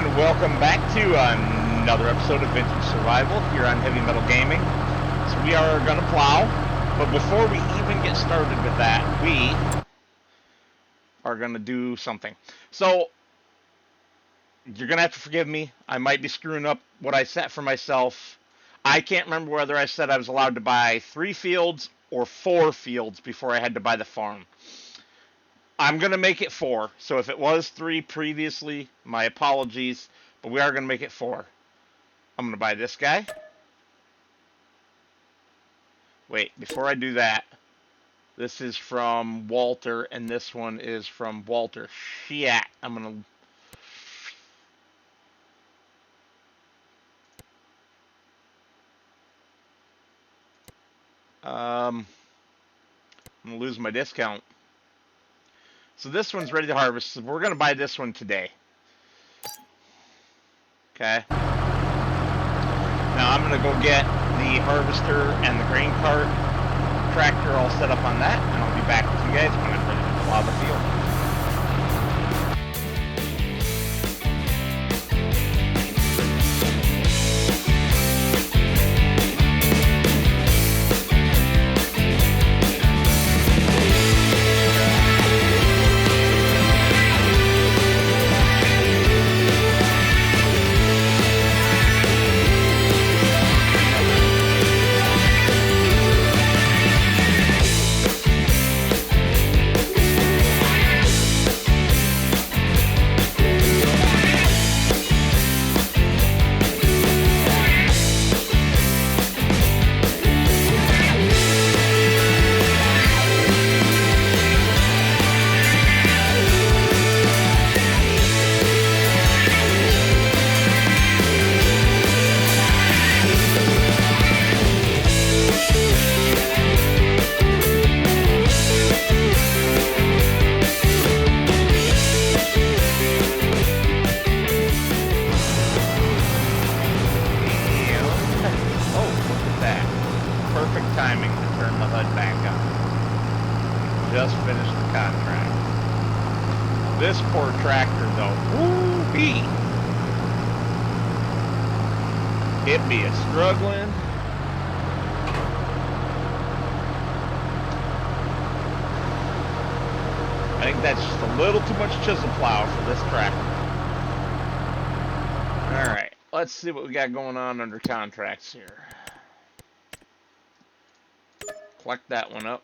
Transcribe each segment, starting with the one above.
And welcome back to another episode of Vintage Survival here on Heavy Metal Gaming. So we are going to plow, but before we even get started with that, we are going to do something. So you're going to have to forgive me. I might be screwing up what I set for myself. I can't remember whether I said I was allowed to buy 3 fields or 4 fields before I had to buy the farm. I'm going to make it 4. So if it was 3 previously, my apologies. But we are going to make it 4. I'm going to buy this guy. Wait, before I do that, this is from Walter, and this one is from Walter. Shit. I'm going to lose my discount. So this one's ready to harvest. So we're going to buy this one today. Okay. Now I'm going to go get the harvester and the grain cart tractor all set up on that, and I'll be back with you guys when I'm ready to plow the field. Just finished the contract. This poor tractor though, woo-wee! It be a struggling. I think that's just a little too much chisel plow for this tractor. Alright, let's see what we got going on under contracts here. Collect that one up.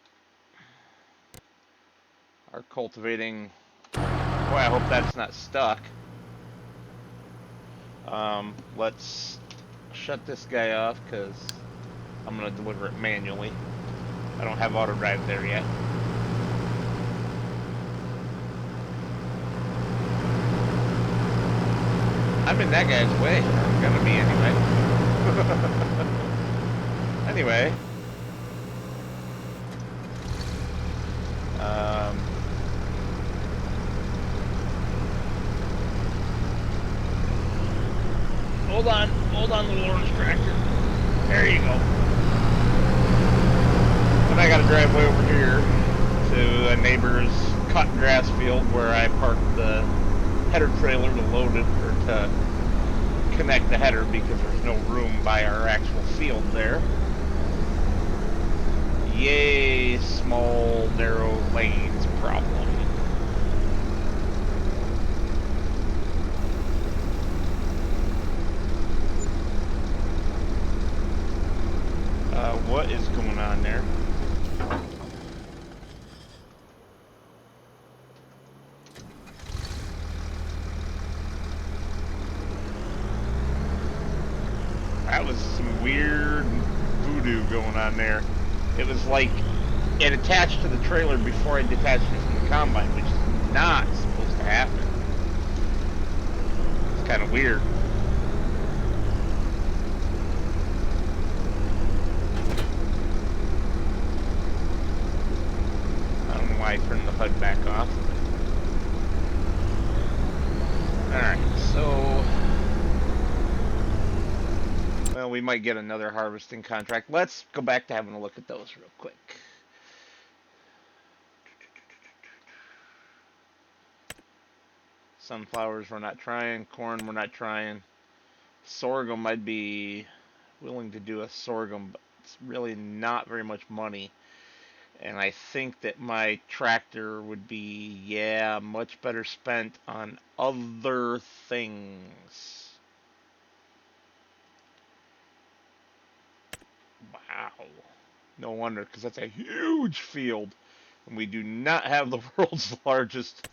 Our cultivating, boy, I hope that's not stuck. Let's shut this guy off because I'm going to deliver it manually. I don't have auto drive there yet. I'm in that guy's way. I'm going to be anyway. Anyway. Hold on, little orange tractor. There you go. And I gotta drive way over here to a neighbor's cut grass field where I parked the header trailer to load it, or to connect the header, because there's no room by our actual field there. Yay, small, narrow lanes problem. What is going on there? That was some weird voodoo going on there. It was like it attached to the trailer before I detached it from the combine, which is not supposed to happen. It's kind of weird. I turned the HUD back off. Alright, so well, we might get another harvesting contract. Let's go back to having a look at those real quick. Sunflowers we're not trying. Corn we're not trying. Sorghum I'd be willing to do a sorghum, but it's really not very much money. And I think that my tractor would be, yeah, much better spent on other things. Wow. No wonder, because that's a huge field. And we do not have the world's largest.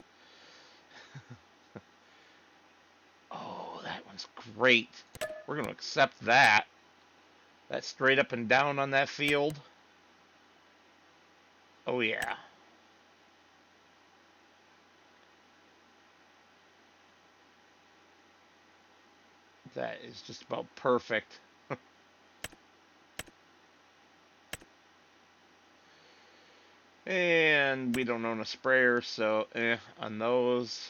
Oh, that one's great. We're going to accept that. That's straight up and down on that field. Oh, yeah. That is just about perfect. And we don't own a sprayer, so on those.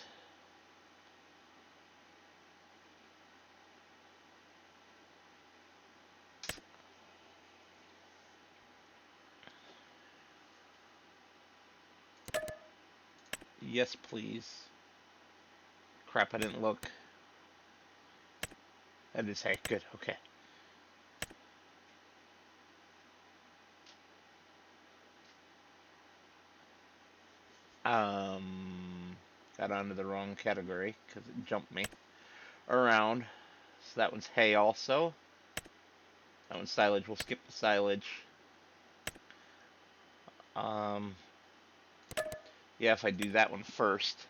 Yes, please. Crap, I didn't look. That is hay. Good, okay. Got onto the wrong category because it jumped me around. So that one's hay also. That one's silage. We'll skip the silage. Yeah, if I do that one first.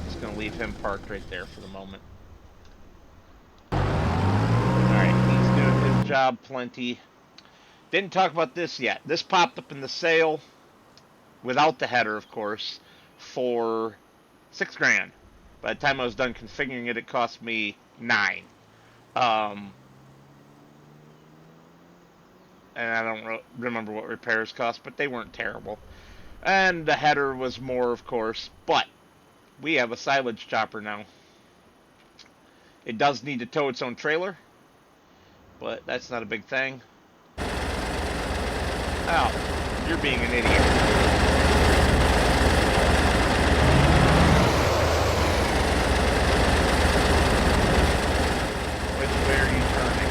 Just gonna leave him parked right there for the moment. Alright, he's doing his job plenty. Didn't talk about this yet. This popped up in the sale, without the header, of course, for $6 grand. By the time I was done configuring it, it cost me $9. And I don't remember what repairs cost, but they weren't terrible. And the header was more, of course, but we have a silage chopper now. It does need to tow its own trailer, but that's not a big thing. Oh, you're being an idiot. Which way are you turning?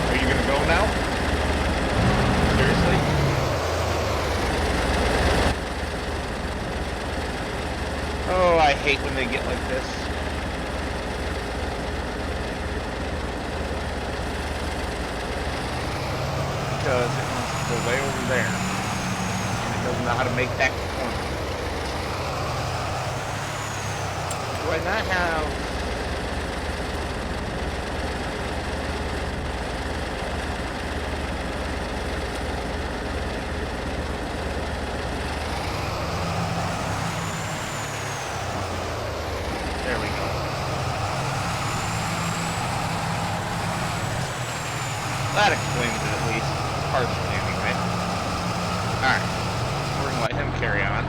Are you gonna go now? Seriously? Oh, I hate when they get like this. Because it wants to go way over there. And it doesn't know how to make that corner. Do I not have... There we go. That explains it at least. Partially, anyway. Alright. We're going to let him carry on.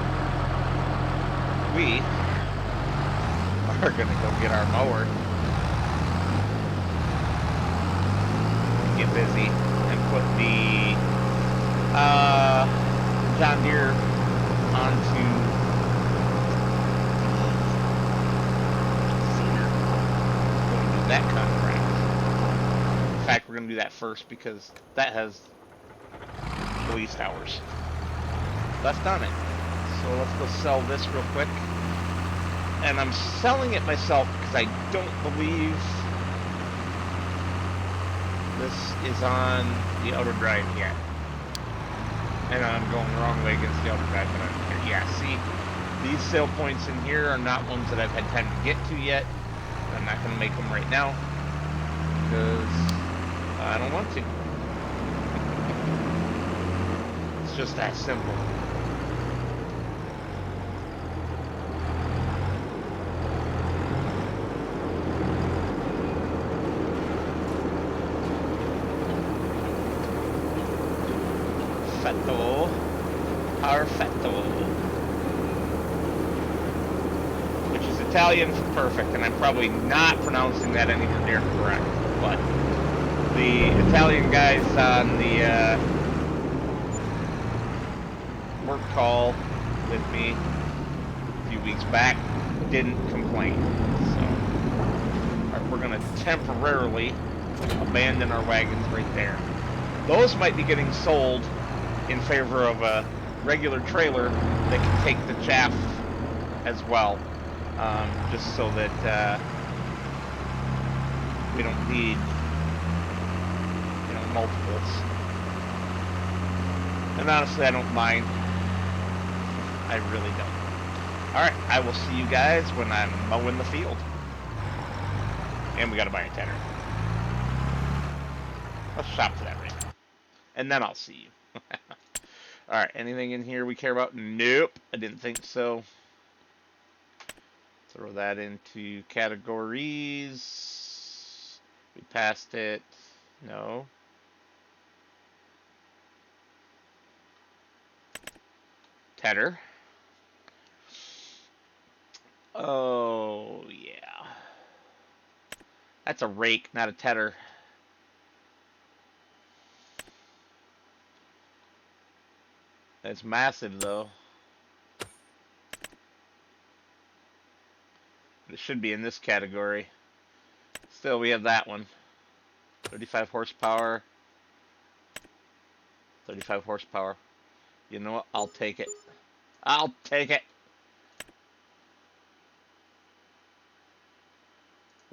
We are going to go get our mower. Get busy. And put the John Deere onto Cedar. We're going to do that contract. In fact, we're going to do that first because that has the least hours left on it. So let's go sell this real quick. And I'm selling it myself because I don't believe this is on the outer drive yet. And I'm going the wrong way against the outer drive, but I don't care. Yeah, see, these sale points in here are not ones that I've had time to get to yet. I'm not going to make them right now because I don't want to. It's just that simple. Perfetto. Perfetto. Which is a Italian for perfect, and I'm probably not pronouncing that anywhere near correct, but the Italian guys on the work call with me a few weeks back didn't complain. So right, we're going to temporarily abandon our wagons right there. Those might be getting sold in favor of a regular trailer that can take the chaff as well, just so that we don't need, multiples. And honestly, I don't mind. I really don't. Alright, I will see you guys when I'm mowing the field. And we gotta buy a tenner. Let's shop for that right now. And then I'll see you. Alright, anything in here we care about? Nope, I didn't think so. Throw that into categories. We passed it. No. Tedder. Oh, yeah. That's a rake, not a tedder. It's massive, though. But it should be in this category. Still, we have that one. 35 horsepower. 35 horsepower. You know what? I'll take it. I'll take it.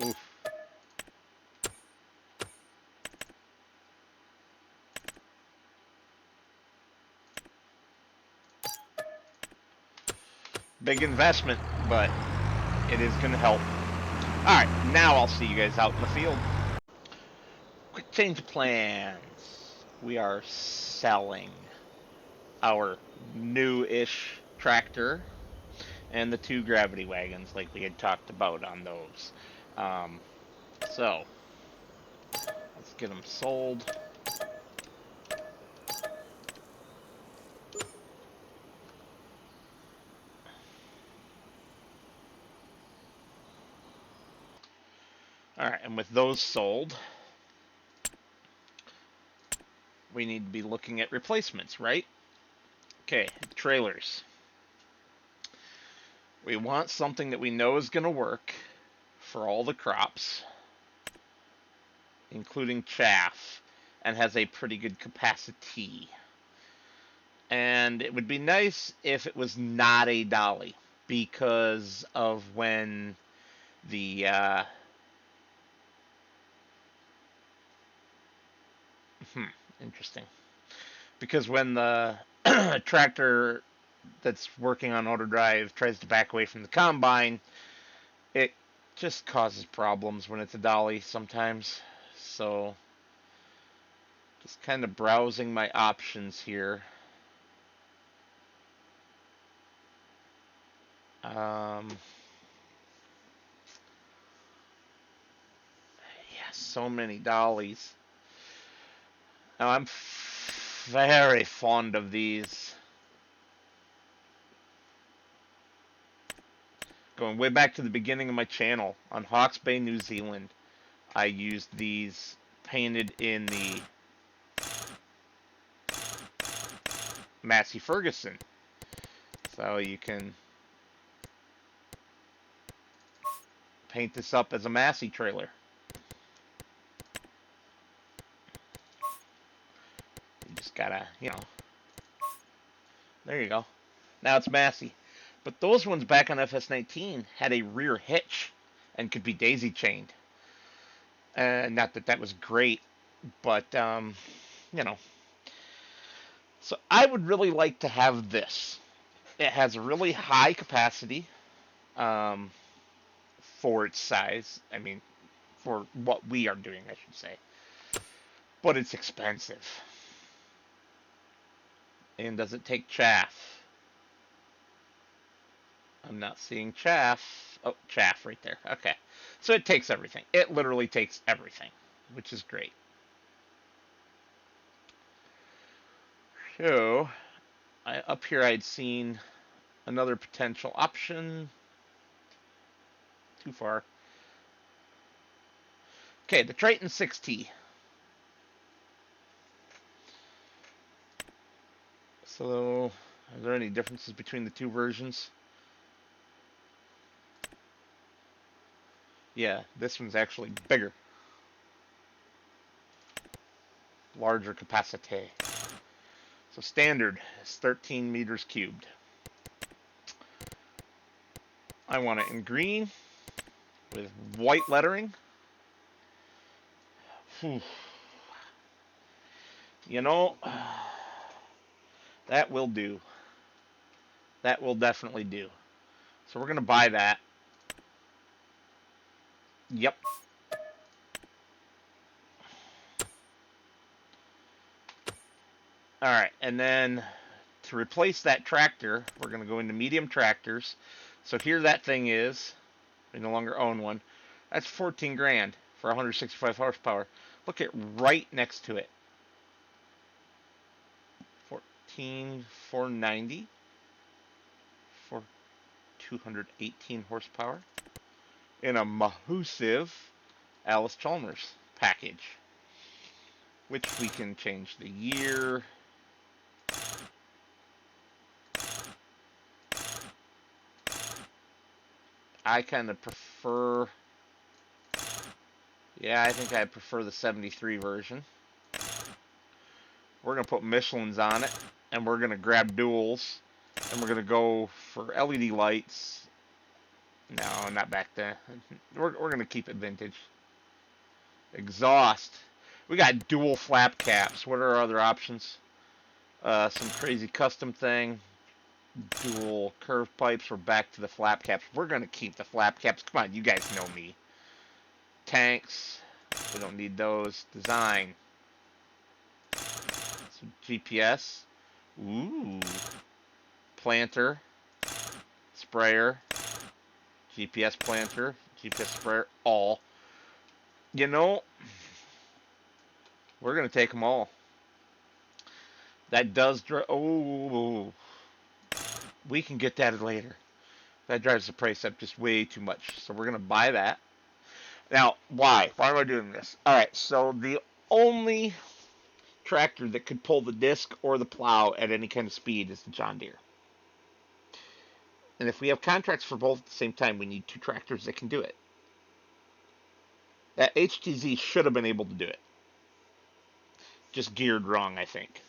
Oof. Big investment, but it is going to help. Alright, now I'll see you guys out in the field. Quick change of plans. We are selling our new-ish tractor and the 2 gravity wagons like we had talked about on those. So, let's get them sold. Alright, and with those sold, we need to be looking at replacements, right? Okay, trailers. We want something that we know is going to work for all the crops, including chaff, and has a pretty good capacity. And it would be nice if it was not a dolly, because of when the interesting. Because when the tractor that's working on auto drive tries to back away from the combine, it just causes problems when it's a dolly sometimes. So, just kind of browsing my options here. Yeah, so many dollies. Now, I'm very fond of these. Going way back to the beginning of my channel, on Hawke's Bay, New Zealand, I used these painted in the Massey Ferguson. So you can paint this up as a Massey trailer. You just gotta, there you go. Now it's Massey. But those ones back on FS19 had a rear hitch and could be daisy chained. Not that that was great, but, So I would really like to have this. It has a really high capacity for its size. I mean, for what we are doing, I should say. But it's expensive. And does it take chaff? I'm not seeing chaff. Oh, chaff right there. Okay. So it takes everything. It literally takes everything, which is great. So, up here I'd seen another potential option. too far. Okay, the Triton 6T. So, are there any differences between the two versions? Yeah, this one's actually bigger. Larger capacity. So standard is 13 meters cubed. I want it in green with white lettering. You know, that will do. That will definitely do. So we're going to buy that. Yep. Alright, and then to replace that tractor, we're going to go into medium tractors. So here that thing is. We no longer own one. That's 14 grand for 165 horsepower. Look at right next to it. 14,490 for 218 horsepower in a massive Alice Chalmers package, which we can change the year. I kind of prefer, yeah, I think I prefer the 73 version. We're going to put Michelin's on it, and we're going to grab duals, and we're going to go for LED lights. No, not back then. We're going to keep it vintage. Exhaust. We got dual flap caps. What are our other options? Some crazy custom thing. Dual curved pipes. We're back to the flap caps. We're going to keep the flap caps. Come on, you guys know me. Tanks. We don't need those. Design. Some GPS. Ooh. Planter. Sprayer. GPS planter. GPS sprayer. All. You know, we're going to take them all. That does drive. Oh. We can get that later. That drives the price up just way too much. So we're going to buy that. Now, why? Why am I doing this? Alright, so the only tractor that could pull the disc or the plow at any kind of speed is the John Deere. And if we have contracts for both at the same time, we need two tractors that can do it. That HTZ should have been able to do it. Just geared wrong, I think.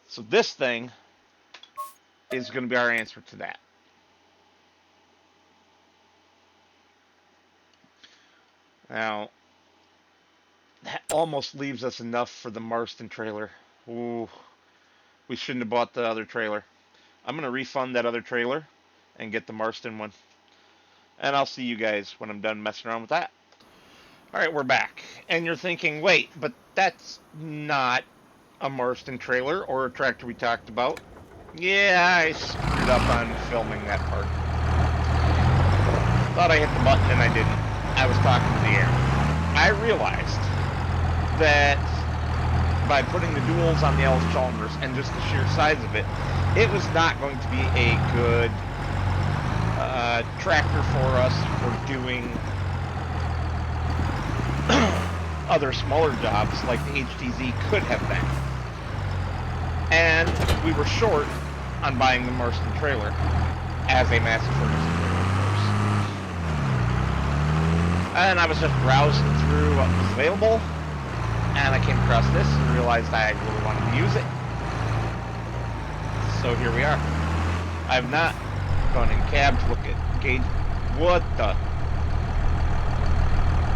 So this thing is going to be our answer to that. Now, that almost leaves us enough for the Marston trailer. Ooh, we shouldn't have bought the other trailer. I'm going to refund that other trailer and get the Marston one. And I'll see you guys when I'm done messing around with that. Alright, we're back. And you're thinking, wait, but that's not a Marston trailer or a tractor we talked about. Yeah, I screwed up on filming that part. Thought I hit the button and I didn't. I was talking to the air. I realized that by putting the duals on the Alice Chalmers and just the sheer size of it, it was not going to be a good tractor for us for doing other smaller jobs like the HTZ could have been. And we were short on buying the Marston trailer as a massive furnace trailer, of course. And I was just browsing through what was available, and I came across this and realized I really wanted to use it. So here we are. I've not gone in cab to look at gauge. What the?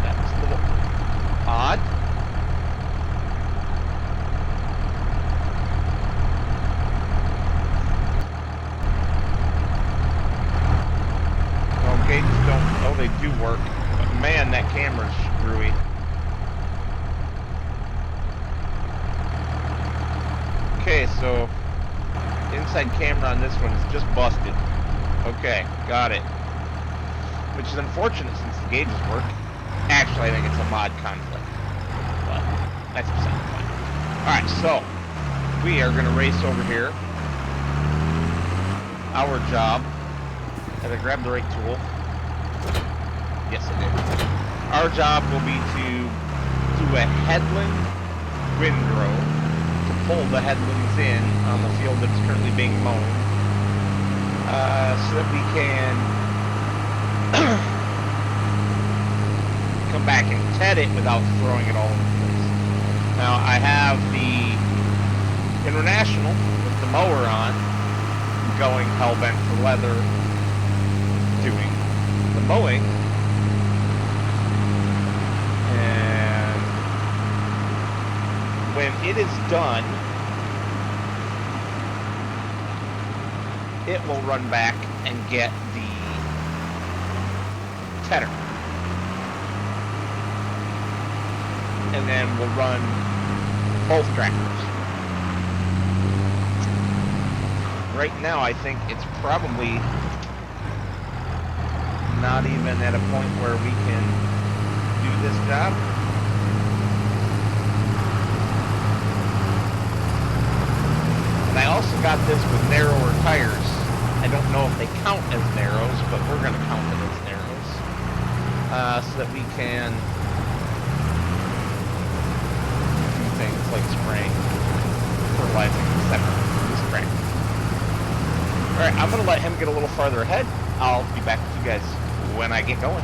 That's a little odd. No, gauges don't. Oh, they do work. But man, that camera's screwy. Okay, so inside camera on this one is just busted. Okay, got it. Which is unfortunate since the gauges work. Actually, I think it's a mod conflict. But that's beside the point. Alright, so we are going to race over here. Our job. Gotta grab the right tool. Yes, it did. Our job will be to do a headland windrow to pull the headlands in on the field that's currently being mown, so that we can come back and ted it without throwing it all over the place. Now, I have the International with the mower on, going hell-bent for leather, doing the mowing, and when it is done, it will run back and get the tedder, and then we'll run both tractors. Right now, I think it's probably not even at a point where we can do this job. And I also got this with narrower tires. I don't know if they count as narrows, but we're going to count them as narrows, so that we can do things like spraying, fertilizing, etc. This tractor. Alright, I'm going to let him get a little farther ahead. I'll be back with you guys when I get going.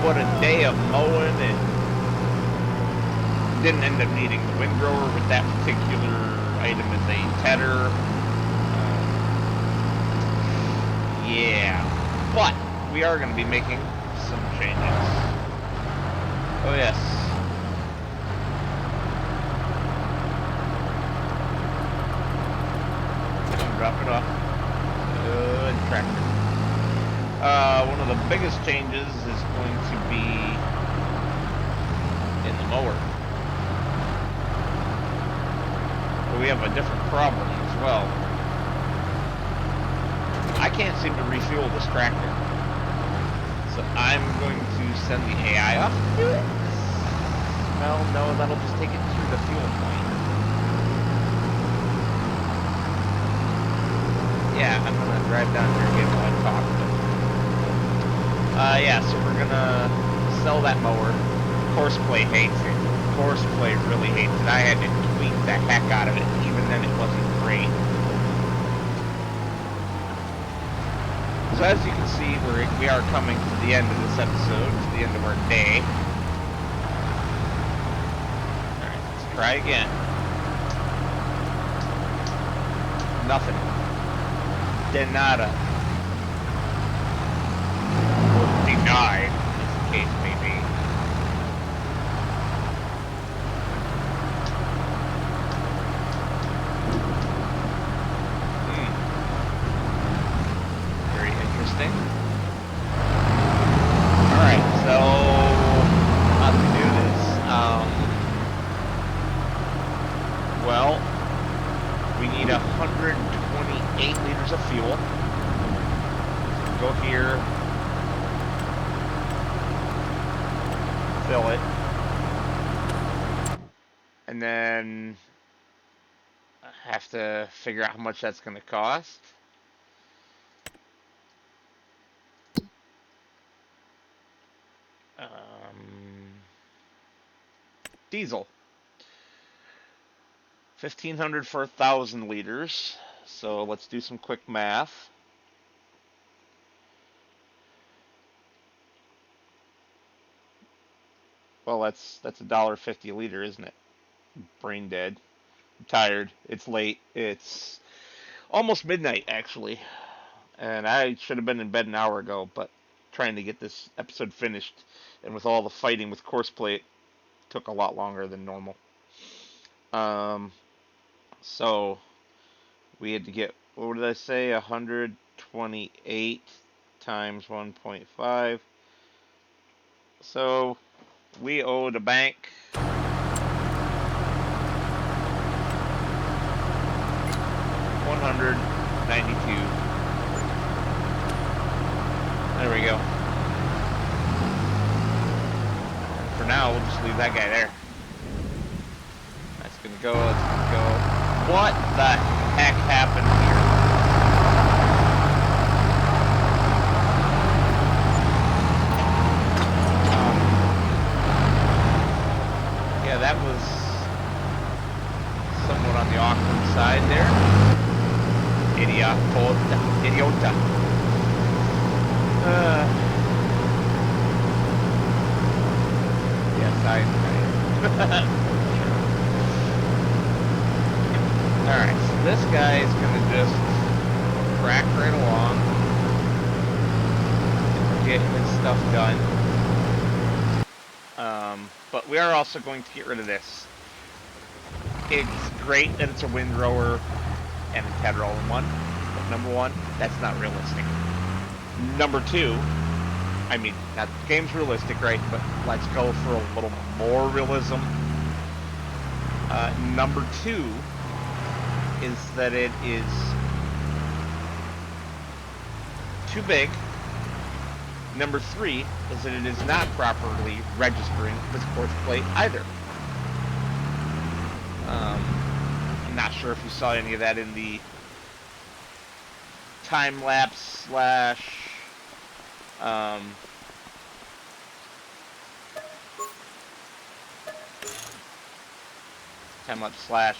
what a day of mowing, and didn't end up needing the windrower with that particular item as a tedder. Yeah, but we are going to be making some changes. Oh yes. Drop it off. Good tractor. One of the biggest changes is going to be in the mower. But we have a different problem as well. I can't seem to refuel this tractor. So I'm going to send the AI off to do it. Well, no, that'll just take it to the fuel point. Yeah, I'm gonna drive down here and get one talk. Yeah, so we're gonna sell that mower. Courseplay hates it. Courseplay really hates it. I had to tweak the heck out of it. Even then, it wasn't great. So as you can see, we are coming to the end of this episode, to the end of our day. Alright, let's try again. Nothing. De nada. Or denied, as the case may be. Very interesting. Alright, so how do we do this? Well, we need 128 liters of fuel. Go here, fill it, and then I have to figure out how much that's going to cost. Diesel. 1,500 for 1,000 liters. So let's do some quick math. Well, that's $1.50 a liter, isn't it? Brain dead. I'm tired. It's late. It's almost midnight, actually. And I should have been in bed an hour ago, but trying to get this episode finished, and with all the fighting with Courseplay, it took a lot longer than normal. So we had to get, what did I say, 128 times 1.5. So we owe the bank $192. There we go. For now, we'll just leave that guy there. That's gonna go, that's gonna go. What the heck happened here? Yeah, that was somewhat on the awkward side there. Idiota. Yes, I Alright, so this guy is gonna just crack right along, get his stuff done. But we are also going to get rid of this. It's great that it's a windrower and a tedder all in one, but number one, that's not realistic. Number two, I mean, that game's realistic, right? But let's go for a little more realism. Number two is that it is too big. Number three is that it is not properly registering this Courseplay either. I'm not sure if you saw any of that in the time-lapse slash time-lapse slash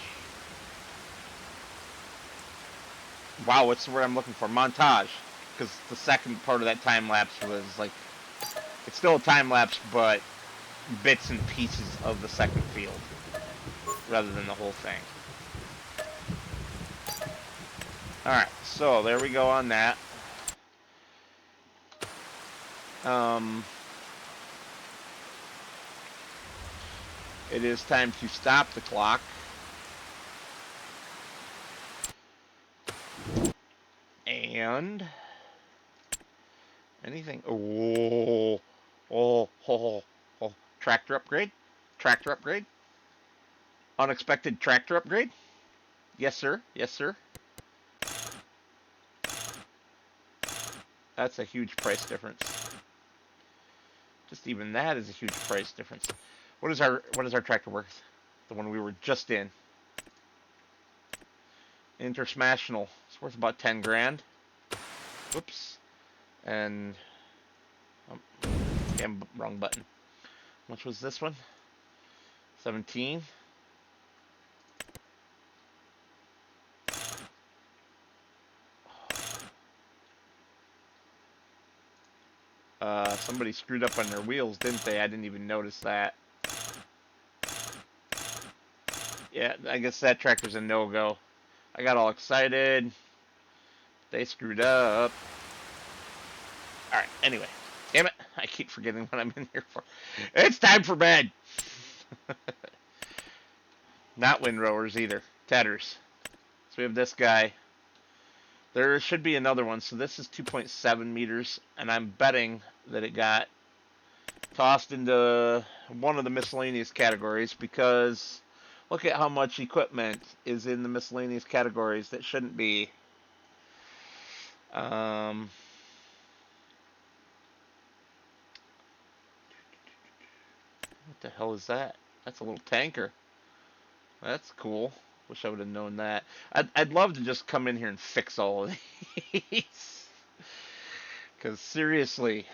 wow, what's the word I'm looking for? Montage. Because the second part of that time-lapse was like It's still a time lapse, but bits and pieces of the second field rather than the whole thing. Alright, so there we go on that. It is time to stop the clock. And anything? Oh, tractor upgrade? Tractor upgrade? Unexpected tractor upgrade? Yes, sir. Yes, sir. That's a huge price difference. Just even that is a huge price difference. What is our tractor worth? The one we were just in. Intersmational. It's worth about 10 grand. Whoops. And damn, wrong button. How much was this one? 17. Somebody screwed up on their wheels, didn't they? I didn't even notice that. Yeah, I guess that tractor's a no-go. I got all excited. They screwed up. Alright, anyway. Damn it. I keep forgetting what I'm in here for. It's time for bed! Not windrowers either. Tatters. So we have this guy. There should be another one. So this is 2.7 meters. And I'm betting that it got tossed into one of the miscellaneous categories, because look at how much equipment is in the miscellaneous categories that shouldn't be. What the hell is that? That's a little tanker. That's cool. Wish I would have known that. I'd love to just come in here and fix all of these. Because seriously.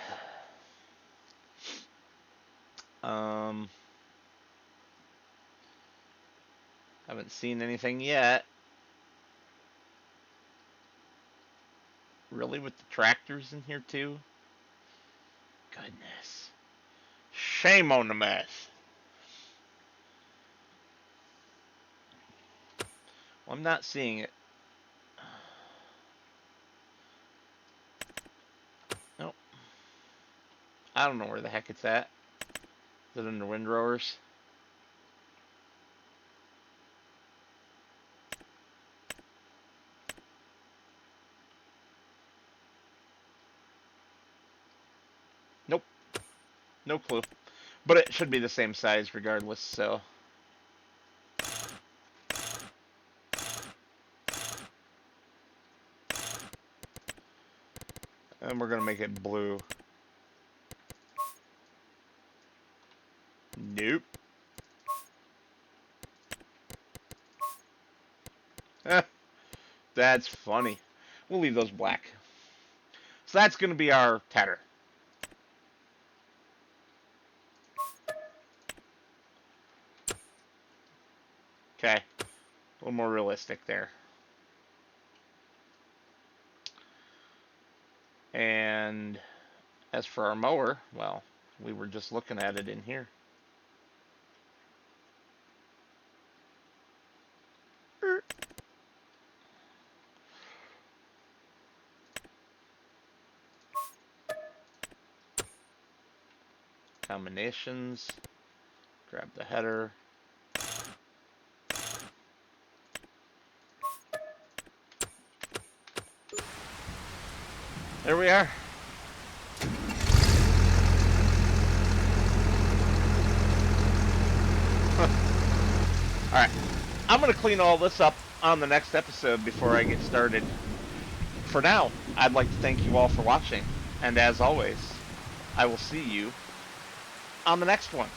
Haven't seen anything yet. Really, with the tractors in here too? Goodness. Shame on the mess. Well, I'm not seeing it. Nope. I don't know where the heck it's at. Is it under windrowers? Nope. No clue. But it should be the same size regardless, so. And we're going to make it blue. Nope. That's funny. We'll leave those black. So that's going to be our tatter. Okay. A little more realistic there. And as for our mower, well, we were just looking at it in here. Combinations. Grab the header. There we are. Alright. I'm going to clean all this up on the next episode before I get started. For now, I'd like to thank you all for watching. And as always, I will see you on the next one.